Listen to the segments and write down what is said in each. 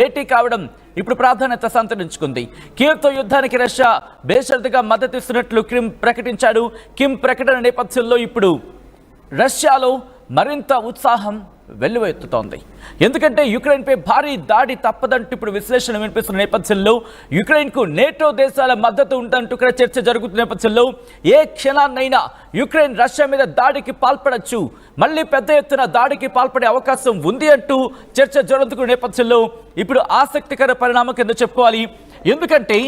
భేటీ కావడం ఇప్పుడు ప్రాధాన్యత సంతరించుకుంది. కీవ్తో యుద్ధానికి రష్యా బేషరతుగా మద్దతిస్తున్నట్లు కిమ్ ప్రకటించాడు. కిమ్ ప్రకటన నేపథ్యంలో ఇప్పుడు రష్యాలో మరింత ఉత్సాహం వెల్లువెత్తుతోంది. ఎందుకంటే యుక్రెయిన్పై భారీ దాడి తప్పదంటూ ఇప్పుడు విశ్లేషణ వినిపిస్తున్న నేపథ్యంలో యుక్రెయిన్కు నేటో దేశాల మద్దతు ఉందంటూ ఇక్కడ చర్చ జరుగుతున్న నేపథ్యంలో ఏ క్షణాన్నైనా యుక్రెయిన్ రష్యా మీద దాడికి పాల్పడచ్చు, మళ్ళీ పెద్ద ఎత్తున దాడికి పాల్పడే అవకాశం ఉంది అంటూ చర్చ జరుగుతున్న నేపథ్యంలో ఇప్పుడు ఆసక్తికర పరిణామం కింద చెప్పుకోవాలి. ఎందుకంటే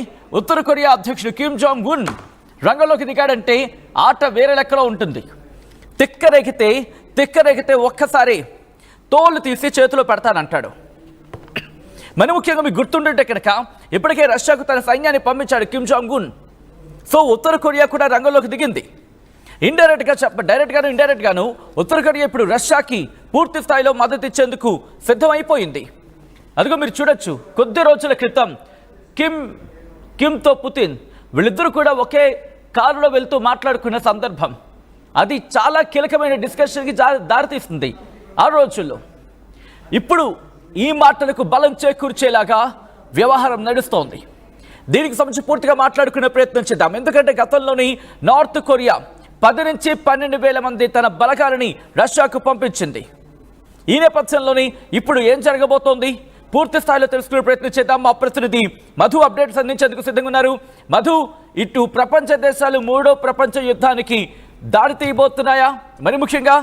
ఉత్తర కొరియా అధ్యక్షుడు కిమ్ జాంగ్ ఉన్ రంగంలోకి దిగాడంటే ఆట వేరే లెక్కలో ఉంటుంది. తిక్కరేగితే ఒక్కసారి తోలు తీసి చేతిలో పెడతానంటాడు. మరి ముఖ్యంగా మీకు గుర్తుంటుంటే కనుక ఇప్పటికే రష్యాకు తన సైన్యాన్ని పంపించాడు కిమ్ జాంగ్ ఉన్. సో ఉత్తర కొరియా కూడా రంగంలోకి దిగింది. ఇండైరెక్ట్గాను ఉత్తర కొరియా ఇప్పుడు రష్యాకి పూర్తి స్థాయిలో మద్దతు ఇచ్చేందుకు సిద్ధమైపోయింది. అదిగో మీరు చూడొచ్చు, కొద్ది రోజుల క్రితం కిమ్తో పుతిన్ వీళ్ళిద్దరూ కూడా ఒకే కారులో వెళ్తూ మాట్లాడుకున్న సందర్భం, అది చాలా కీలకమైన డిస్కషన్కి దారితీస్తుంది ఆ రోజుల్లో. ఇప్పుడు ఈ మాటలకు బలం చేకూర్చేలాగా వ్యవహారం నడుస్తోంది. దీనికి సంబంధించి పూర్తిగా మాట్లాడుకునే ప్రయత్నం చేద్దాం. ఎందుకంటే గతంలోని నార్త్ కొరియా 10 నుంచి 12,000 మంది తన బలగాలని రష్యాకు పంపించింది. ఈ నేపథ్యంలోని ఇప్పుడు ఏం జరగబోతోంది పూర్తి స్థాయిలో తెలుసుకునే ప్రయత్నం చేద్దాం. మా ప్రతినిధి మధు అప్డేట్స్ అందించేందుకు సిద్ధంగా ఉన్నారు. మధు, ఇటు ప్రపంచ దేశాలు 3వ ప్రపంచ యుద్ధానికి దాడి తీయబోతున్నాయా? మరి ముఖ్యంగా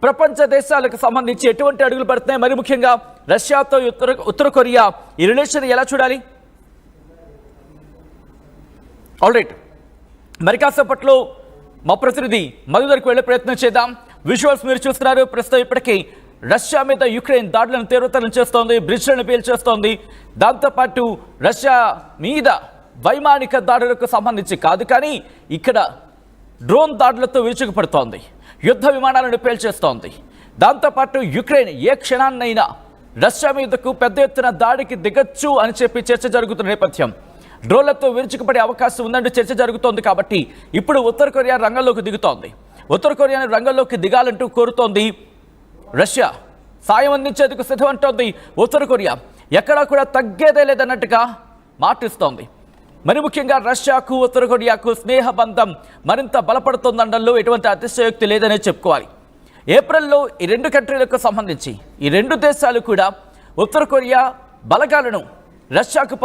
ప్రపంచ దేశాలకు సంబంధించి ఎటువంటి అడుగులు పడుతున్నాయి? మరి ముఖ్యంగా రష్యాతో ఉత్తర కొరియా ఈ రిలేషన్ ఎలా చూడాలి? ఆల్రైట్, మరి కాసేపట్లో మా ప్రతినిధి మధు దగ్గరికి వెళ్ళే ప్రయత్నం చేద్దాం. విజువల్స్ మీరు చూస్తున్నారు. ప్రస్తుతం ఇప్పటికీ రష్యా మీద యుక్రెయిన్ దాడులను తీవ్రతరం చేస్తోంది, బ్రిడ్జ్లను పేల్చేస్తోంది. దాంతోపాటు రష్యా మీద వైమానిక దాడులకు సంబంధించి కాదు కానీ ఇక్కడ డ్రోన్ దాడులతో విరుచుకుపడుతోంది, యుద్ధ విమానాలను పేల్చేస్తోంది. దాంతోపాటు యుక్రెయిన్ ఏ క్షణాన్నైనా రష్యా మీదకు పెద్ద ఎత్తున దాడికి దిగచ్చు అని చెప్పి చర్చ జరుగుతున్న నేపథ్యం, డ్రోన్లతో విరుచుకుపడే అవకాశం ఉందంటూ చర్చ జరుగుతోంది. కాబట్టి ఇప్పుడు ఉత్తర కొరియా రంగంలోకి దిగుతోంది. ఉత్తర కొరియాను రంగంలోకి దిగాలంటూ కోరుతోంది రష్యా. సాయం అందించేందుకు సిద్ధమంటోంది ఉత్తర కొరియా. ఎక్కడా కూడా తగ్గేదే లేదన్నట్టుగా మాటిస్తోంది. మరి ముఖ్యంగా రష్యాకు ఉత్తర కొరియాకు స్నేహ బంధం మరింత బలపడుతోందనడంలో ఎటువంటి అతిశయోక్తి లేదనే చెప్పుకోవాలి. ఏప్రిల్లో ఈ 2 కంట్రీలకు సంబంధించి ఈ 2 దేశాలు కూడా ఉత్తర కొరియా బలగాలను రష్యాకు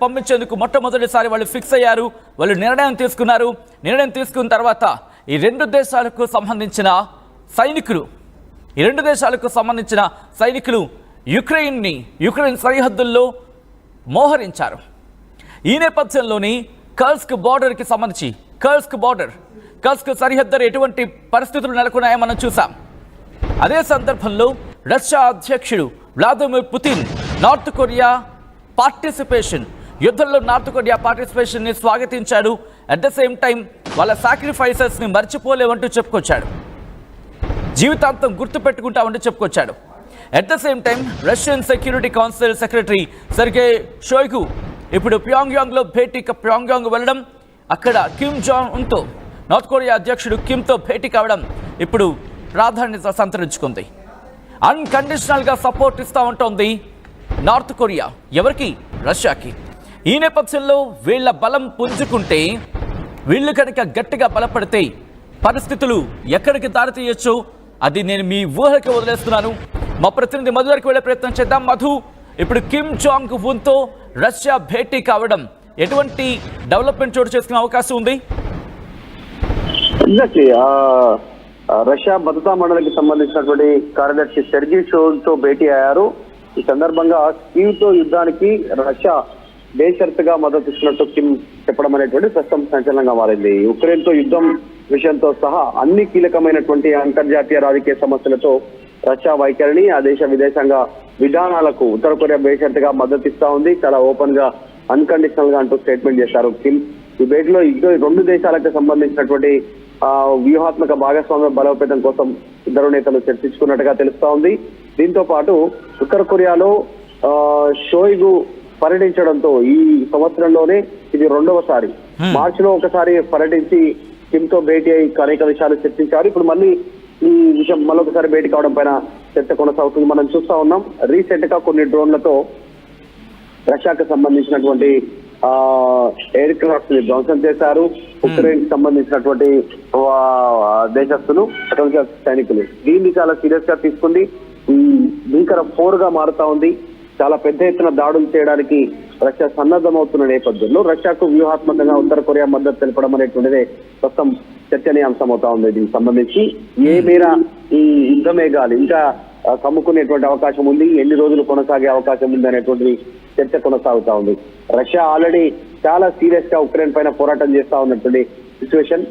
పంపించేందుకు మొట్టమొదటిసారి వాళ్ళు ఫిక్స్ అయ్యారు. వాళ్ళు నిర్ణయం తీసుకున్నారు. నిర్ణయం తీసుకున్న తర్వాత ఈ 2 దేశాలకు సంబంధించిన సైనికులు యుక్రెయిన్ సరిహద్దుల్లో మోహరించారు. ఈ నేపథ్యంలోని కర్స్క్ బార్డర్కి సంబంధించి కర్స్క్ సరిహద్దు ఎటువంటి పరిస్థితులు నెలకొన్నాయో మనం చూసాం. అదే సందర్భంలో రష్యా అధ్యక్షుడు వ్లాదిమిర్ పుతిన్ నార్త్ కొరియా పార్టిసిపేషన్ని స్వాగతించాడు. అట్ ద సేమ్ టైం వాళ్ళ సాక్రిఫైసెస్ని మర్చిపోలేవంటూ చెప్పుకొచ్చాడు, జీవితాంతం గుర్తుపెట్టుకుంటామంటూ చెప్పుకొచ్చాడు. At the same time Russian security council secretary Sergei Shoigu ఇప్పుడు ప్యాంగ్యాంగ్ వెళ్ళడం, అక్కడ కిమ్ జాంగ్ ఉన్తో నార్త్ కొరియా అధ్యక్షుడు కిమ్తో భేటీ కావడం ఇప్పుడు ప్రాధాన్యత సంతరించుకుంది. అన్కండిషనల్గా సపోర్ట్ ఇస్తూ ఉంటుంది నార్త్ కొరియా. ఎవరికి? రష్యాకి. ఈ నేపథ్యంలో వీళ్ళ బలం పుంజుకుంటే, వీళ్ళు కనుక గట్టిగా బలపడితే పరిస్థితులు ఎక్కడికి దారితీయొచ్చు అది నేను మీ ఊహకి వదిలేస్తున్నాను. మా ప్రతినిధి మధు దగ్గరికి వెళ్ళే ప్రయత్నం చేద్దాం. మధు, ఇప్పుడు కిమ్ జాంగ్ ఉన్తో రష్యా భేటీ కావడం ఎటువంటి డెవలప్మెంట్ చోటు చేసుకునే అవకాశం ఉంది? ఎగ్జాక్ట్లీ రష్యా భద్రతా మండలికి సంబంధించినటువంటి కార్యదర్శి సెర్గీ షోయిగుతో భేటీ అయ్యారు. ఈ సందర్భంగా కీవ్తో యుద్ధానికి రష్యా బేషరతుగా మద్దతు ఇస్తున్నట్టు కిమ్ చెప్పడం అనేటువంటి ప్రస్తుతం సంచలనంగా మారింది. యుక్రెయిన్ తో యుద్ధం విషయంతో సహా అన్ని కీలకమైనటువంటి అంతర్జాతీయ రాజకీయ సమస్యలతో రష్యా వైఖరిని, ఆ దేశ విదేశాంగ విధానాలకు ఉత్తర కొరియా బేషరతుగా మద్దతు ఇస్తా ఉంది. చాలా ఓపెన్ గా, అన్కండిషనల్ గా అంటూ స్టేట్మెంట్ చేశారు కిమ్. ఈ భేటీలో 2 దేశాలకు సంబంధించినటువంటి వ్యూహాత్మక భాగస్వామ్య బలోపేతం కోసం ఇద్దరు నేతలు చర్చించుకున్నట్టుగా తెలుస్తా ఉంది. దీంతో పాటు ఉత్తర కొరియాలో షోయిగు పర్యటించడంతో ఈ సంవత్సరంలోనే ఇది 2వసారి. మార్చిలో ఒకసారి పర్యటించి కిమ్ తో భేటీ అయి అనేక విషయాలు చర్చించారు. ఇప్పుడు మళ్ళీ ఈ విషయం మళ్ళొకసారి భేటీ కావడం పైన చర్చ కొనసాగుతుంది. మనం చూస్తా ఉన్నాం రీసెంట్ గా కొన్ని డ్రోన్లతో రష్యాకు సంబంధించినటువంటి ఎయిర్ క్రాఫ్ట్ ని ధ్వంసం చేశారు. ఉక్రెయిన్ కి సంబంధించినటువంటి దేశస్తులు అటవిక సైనికులు దీన్ని చాలా సీరియస్ గా తీసుకుంది. భీకర పోరుగా మారుతా ఉంది. చాలా పెద్ద ఎత్తున దాడులు చేయడానికి రష్యా సన్నద్ధమవుతున్న నేపథ్యంలో రష్యాకు వ్యూహాత్మకంగా ఉత్తర కొరియా మద్దతు తెలపడం అనేటువంటిదే ప్రస్తుతం చర్చనీయాంశం అవుతా ఉంది. దీనికి సంబంధించి ఏ మేర ఈ యుద్ధ మేఘాలు ఇంకా కమ్ముకునేటువంటి అవకాశం ఉంది, ఎన్ని రోజులు కొనసాగే అవకాశం ఉంది అనేటువంటి చర్చ కొనసాగుతా ఉంది. రష్యా ఆల్రెడీ చాలా సీరియస్ గా ఉక్రెయిన్ పైన పోరాటం చేస్తా ఉన్నటువంటి సిచ్యువేషన్.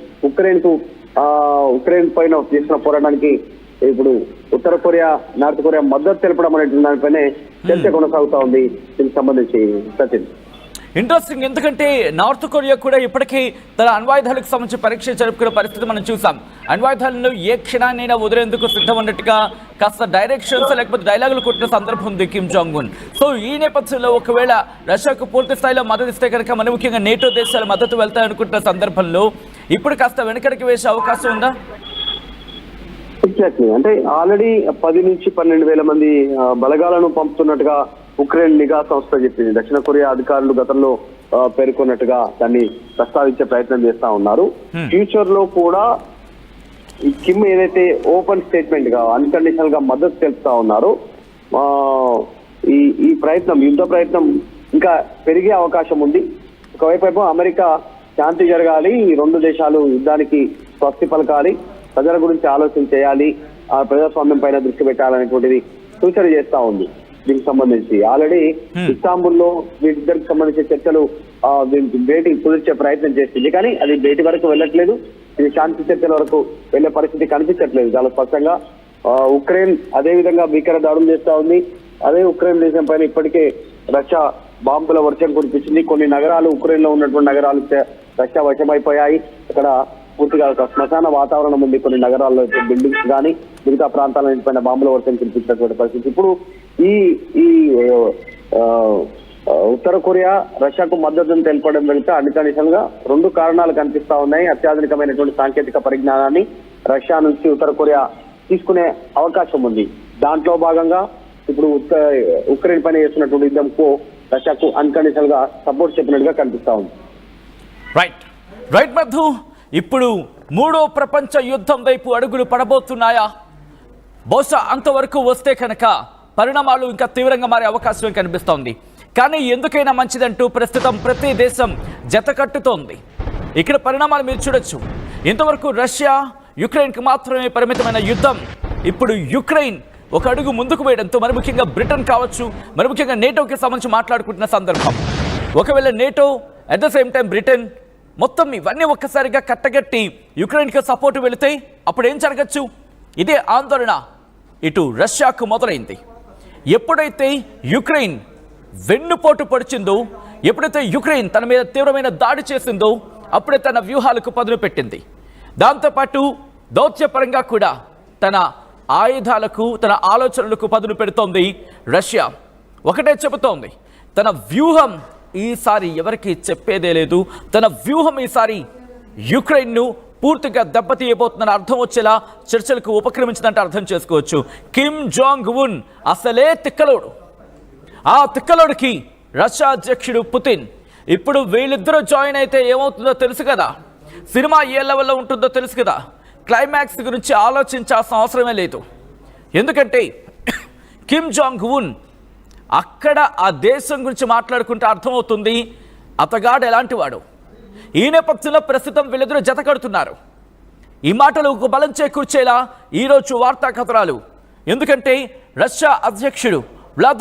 ఉక్రెయిన్ పైన చేసిన పోరాటానికి ఇప్పుడు ఉత్తర కొరియా నార్త్ కొరియా మద్దతు తెలపడం అనేటువంటి దానిపైనే చర్చ కొనసాగుతా ఉంది. దీనికి సంబంధించి సచిన్ ఇంట్రెస్టింగ్, ఎందుకంటే నార్త్ కొరియా కూడా ఇప్పటికీ తన అణ్వాయుధాలకు సంబంధించి పరీక్ష జరుపుకునే పరిస్థితి మనం చూసాం. అణ్వాయుధాలను ఏ క్షణాన్నైనా వదిలేందుకు సిద్ధం ఉన్నట్టుగా కాస్త డైరెక్షన్స్ లేకపోతే డైలాగులు కొట్టిన సందర్భం ఉంది కిమ్ జాంగ్ ఉన్. సో ఈ నేపథ్యంలో ఒకవేళ రష్యాకు పూర్తి స్థాయిలో మద్దతు ఇస్తే కనుక మన ముఖ్యంగా నేటో దేశాల మద్దతు వెళ్తాయనుకుంటున్న సందర్భంలో ఇప్పుడు కాస్త వెనకడికి వేసే అవకాశం ఉందా? ఎగ్జాక్ట్లీ, అంటే ఆల్రెడీ 10 నుంచి 12,000 మంది బలగాలను పంపుతున్నట్టుగా ఉక్రెయిన్ నిఘా సంస్థ చెప్పింది. దక్షిణ కొరియా అధికారులు గతంలో పేర్కొన్నట్టుగా దాన్ని ప్రస్తావించే ప్రయత్నం చేస్తా ఉన్నారు. ఫ్యూచర్ లో కూడా ఈ కిమ్ ఏదైతే ఓపెన్ స్టేట్మెంట్ గా అన్కండిషనల్ గా మద్దతు తెలుపుతా ఉన్నారో ఈ ప్రయత్నం యుద్ధ ప్రయత్నం ఇంకా పెరిగే అవకాశం ఉంది. ఒకవైపు అమెరికా శాంతి జరగాలి, ఈ రెండు దేశాలు యుద్ధానికి స్వస్తి పలకాలి, ప్రజల గురించి ఆలోచన చేయాలి, ఆ ప్రజాస్వామ్యం పైన దృష్టి పెట్టాలనేటువంటిది సూచన చేస్తా ఉంది. దీనికి సంబంధించి ఆల్రెడీ ఇస్తాంబుల్లో వీటిద్దరికి సంబంధించిన చర్చలు భేటీ కుదిర్చే ప్రయత్నం చేస్తుంది, కానీ అది భేటీ వరకు వెళ్ళట్లేదు. ఇది శాంతి చర్చల వరకు వెళ్లే పరిస్థితి కనిపించట్లేదు చాలా స్పష్టంగా. ఉక్రెయిన్ అదే విధంగా భీకర దాడులు చేస్తా ఉంది. అదే ఉక్రెయిన్ దేశం పైన ఇప్పటికే రష్యా బాంబుల వర్షం కురిపించింది. కొన్ని నగరాలు ఉక్రెయిన్ లో ఉన్నటువంటి నగరాలు రష్యా వశమైపోయాయి. అక్కడ పూర్తిగా ఒక శ్మశాన వాతావరణం ఉంది. కొన్ని నగరాల్లో బిల్డింగ్స్ కానీ మిగతా ప్రాంతాలపైన బాంబుల వర్షం కురిపించినటువంటి పరిస్థితి. ఇప్పుడు ఈ ఉత్తర కొరియా రష్యాకు మద్దతును తెలపడం వెళ్తే అన్కండిషనల్ గా 2 కారణాలు కనిపిస్తా ఉన్నాయి. అత్యాధునికమైనటువంటి సాంకేతిక పరిజ్ఞానాన్ని రష్యా నుంచి ఉత్తర కొరియా తీసుకునే అవకాశం ఉంది. దాంట్లో భాగంగా ఇప్పుడు ఉక్రెయిన్ పైన చేస్తున్నటువంటి యుద్ధంకు రష్యాకు అన్కండిషనల్ గా సపోర్ట్ చెప్పినట్టుగా కనిపిస్తా ఉంది. రైట్ మధు, ఇప్పుడు 3వ ప్రపంచ యుద్ధం వైపు అడుగులు పడబోతున్నాయా? బహుశా అంతవరకు వస్తే కనుక పరిణామాలు ఇంకా తీవ్రంగా మారే అవకాశం కనిపిస్తోంది. కానీ ఎందుకైనా మంచిదంటూ ప్రస్తుతం ప్రతి దేశం జత కట్టుతోంది. ఇక్కడ పరిణామాలు మీరు చూడొచ్చు. ఇంతవరకు రష్యా యుక్రెయిన్కి మాత్రమే పరిమితమైన యుద్ధం ఇప్పుడు యుక్రెయిన్ ఒక అడుగు ముందుకు వేయడంతో మరి ముఖ్యంగా బ్రిటన్ కావచ్చు, మరి ముఖ్యంగా నేటోకి సంబంధించి మాట్లాడుకుంటున్న సందర్భం. ఒకవేళ NATO at the same time Britain మొత్తం ఇవన్నీ ఒక్కసారిగా కట్టగట్టి యుక్రెయిన్కి సపోర్ట్ వెళితే అప్పుడు ఏం జరగచ్చు? ఇదే ఆందోళన ఇటు రష్యాకు మొదలైంది. ఎప్పుడైతే యుక్రెయిన్ వెన్నుపోటు పొడిచిందో, ఎప్పుడైతే యుక్రెయిన్ తన మీద తీవ్రమైన దాడి చేసిందో అప్పుడే తన వ్యూహాలకు పదును పెట్టింది. దాంతోపాటు దౌత్యపరంగా కూడా తన ఆయుధాలకు తన ఆలోచనలకు పదును పెడుతోంది రష్యా. ఒకటే చెబుతోంది, తన వ్యూహం ఈసారి ఎవరికి చెప్పేదే లేదు. తన వ్యూహం ఈసారి యుక్రెయిన్ను పూర్తిగా దెబ్బతీయబోతుందని అర్థం వచ్చేలా చర్చలకు ఉపక్రమించిందంటే అర్థం చేసుకోవచ్చు. కిమ్ జాంగ్ ఉన్ అసలే తిక్కలోడు. ఆ తిక్కలోడికి రష్యా అధ్యక్షుడు పుతిన్. ఇప్పుడు వీళ్ళిద్దరూ జాయిన్ అయితే ఏమవుతుందో తెలుసు కదా, సినిమా ఏ లెవెల్లో ఉంటుందో తెలుసు కదా. క్లైమాక్స్ గురించి ఆలోచించాల్సిన అవసరమే లేదు. ఎందుకంటే కిమ్ జాంగ్ ఉన్ అక్కడ ఆ దేశం గురించి మాట్లాడుకుంటే అర్థమవుతుంది అతగాడు ఎలాంటి వాడు. ఈ నేపథ్యంలో ప్రస్తుతం వీళ్ళిద్దరూ జత కడుతున్నారు. ఈ మాటలకు బలం చేకూర్చేలా ఈరోజు వార్తా కథనాలు. ఎందుకంటే రష్యా అధ్యక్షుడు వ్లాదిమిర్